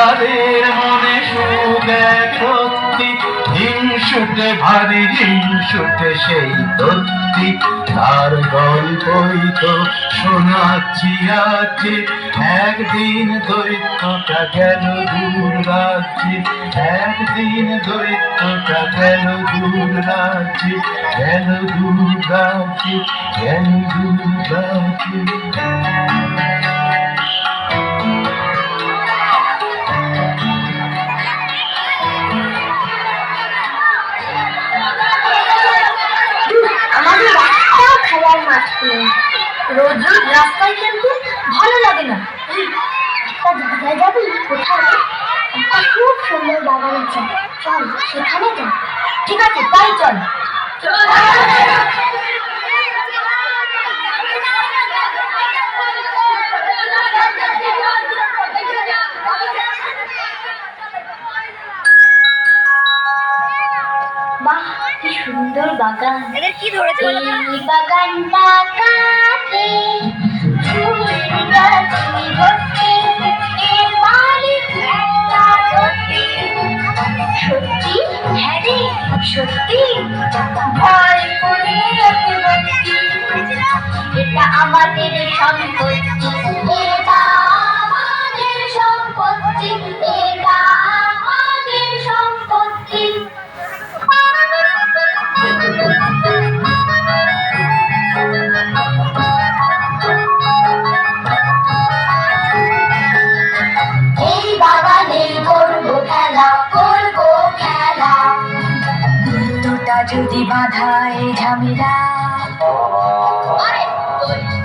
তাদের মনে সুখ এক সত্যি, হিংসুটে ভারী হিংসুটে সেই তত্ত্বি, তার গল্পই তো শোনাচ্ছি আজকে। একদিন দৈত্যটা গেল দূর রাজ্যে, একদিন দৈত্যটা গেল দূর রাজ্যে, গেল দূর রাজ্যে, গেল দূর রাজ্যে। আমাদের রাস্তাও খেলার মাঠ নেই, রোজ রোজ রাস্তায় খেলতে ভালো লাগে না। একটা জায়গায় যাবি, কোথায় একটা খুব সুন্দর বাগান আছে, চল সেখানে যা। ঠিক আছে, তাই চল। বাহ, কি সুন্দর বাগান! কি ধরেছে বলো তো? এই বাগানটা কাটে ফুলের গাছে ভর্তি, এর মালিক একটা সত্যি। সত্যি? হ্যাঁ রে, সত্যি। ভয় করে ওকে বলছি, এটা আমাদের সম্পত্তি, এটা আমাদের সম্পত্তি, এটা আমাদের সম্পত্তি। এই বাগানে করবো খেলা, করবো খেলা। দৈত্যটা যদি বাধায় ঝামেলা, আরে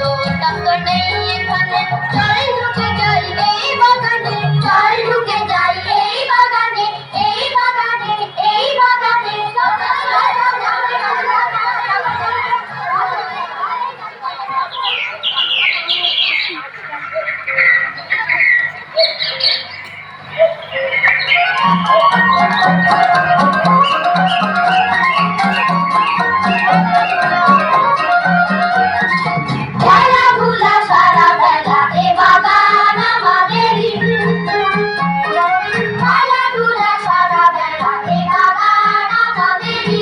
দৈত্যটা তো নেই এখানে, চল ঢুকে যাই এই বাগানে, চল ঢুকে যাই এই বাগানে, এই বাগানে, এই বাগানে। খেলাধুলা সারা বেলা এ বাগান আমাদেরই, খেলাধুলা সারা বেলা এ বাগান আমাদেরই।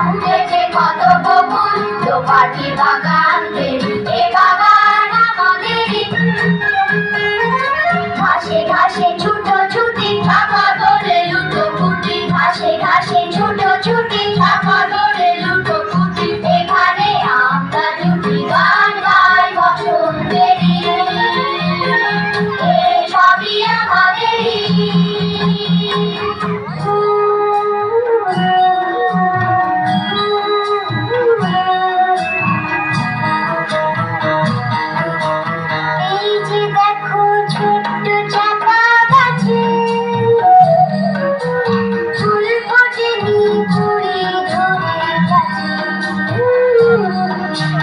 উঠেছে কত বকুল দোপাটি বাগান দেবী, এ বাগান আমাদেরই। ঘাসে ঘাসে ছুটোছুটি, ছাপা ধরে লুটোপুটি, ঘাসে ঘাসে ছুটোছুটি, ছাপা ধরে লুটোপুটি। এখানে আমরা দুটি গান গাই বসন্তেরই, এসবই আমাদেরই। এই যে দেখো ছোট্ট চাপা গাছে, ফুল ফোটেনি কুড়ি ধরে গেছে।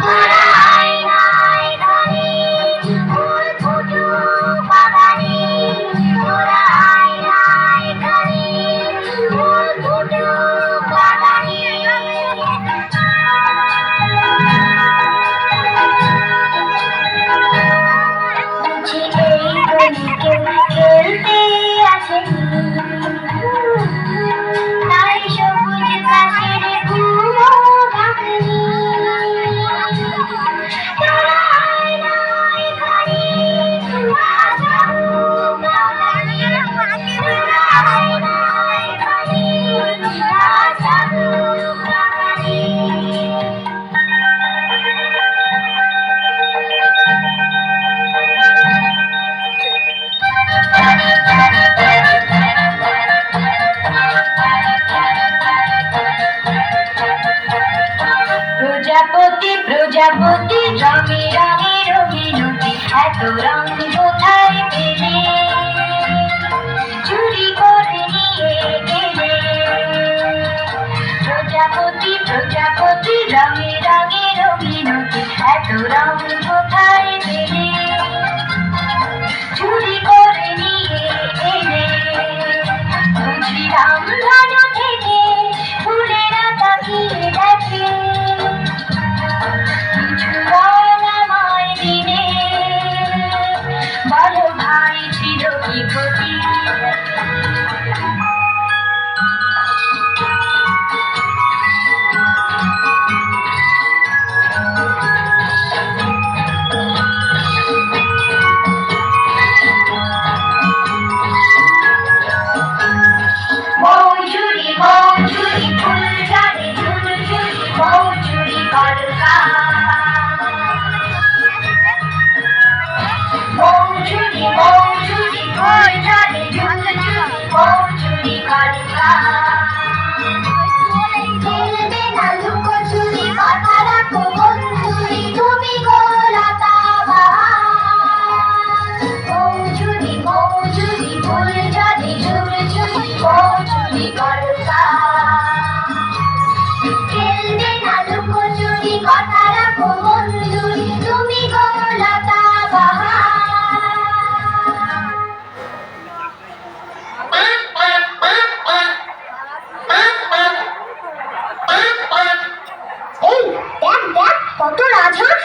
তোরা আয় না এখানে, ফুল ফুটুক বাগানে, তোরা আয় না এখানে, ফুল ফুটুক বাগানে। বুঝি এই গলিতে খেলতে আসেনি, তাই সবুজ ঘাসের গুলো ভাঙেনি। তোরা আয় না এখানে, আসামুক বাগানে, তোরা আয় না এখানে, আসামুক বাগানে। প্রজাপতি প্রজাপতি রঙে রঙে রঙিনুটি, এত রঙ কোথায় পেলে, চুরি করে নিয়ে গেলে। প্রজাপতি প্রজাপতি রঙে রঙে রঙিনুটি, এত রঙ কোথায় পেলে, চুরি করে নিয়ে এলে। বুঝিলাম ধনু থেকে ফুলেরা তাকিয়ে দেখে, কিছু রঙ আমায় দিনে, বলো ভাই কোটিপতি। মৌচুরি মৌচুরি ফুল ঝাড়ে ঝুলঝুলি মৌচুরি কলকা। মৌচুরি মৌচুরি ফুল ঝাড়ে ঝুলঝুলি মৌচুরি কলকা। খেলবে না লুকোচুরি কথা রাখো বন্ধুরি তুমি গোলাতা বাহার। মৌচুরি মৌচুরি ফুল ঝাড়ে ঝুলঝুলি মৌচুরি কলকা। খেলবে না লুকোচুরি কথা রাখো বন্ধুরি তুমি গোলাতা বাহার। এই দেখ দেখ কত রাজহাঁস।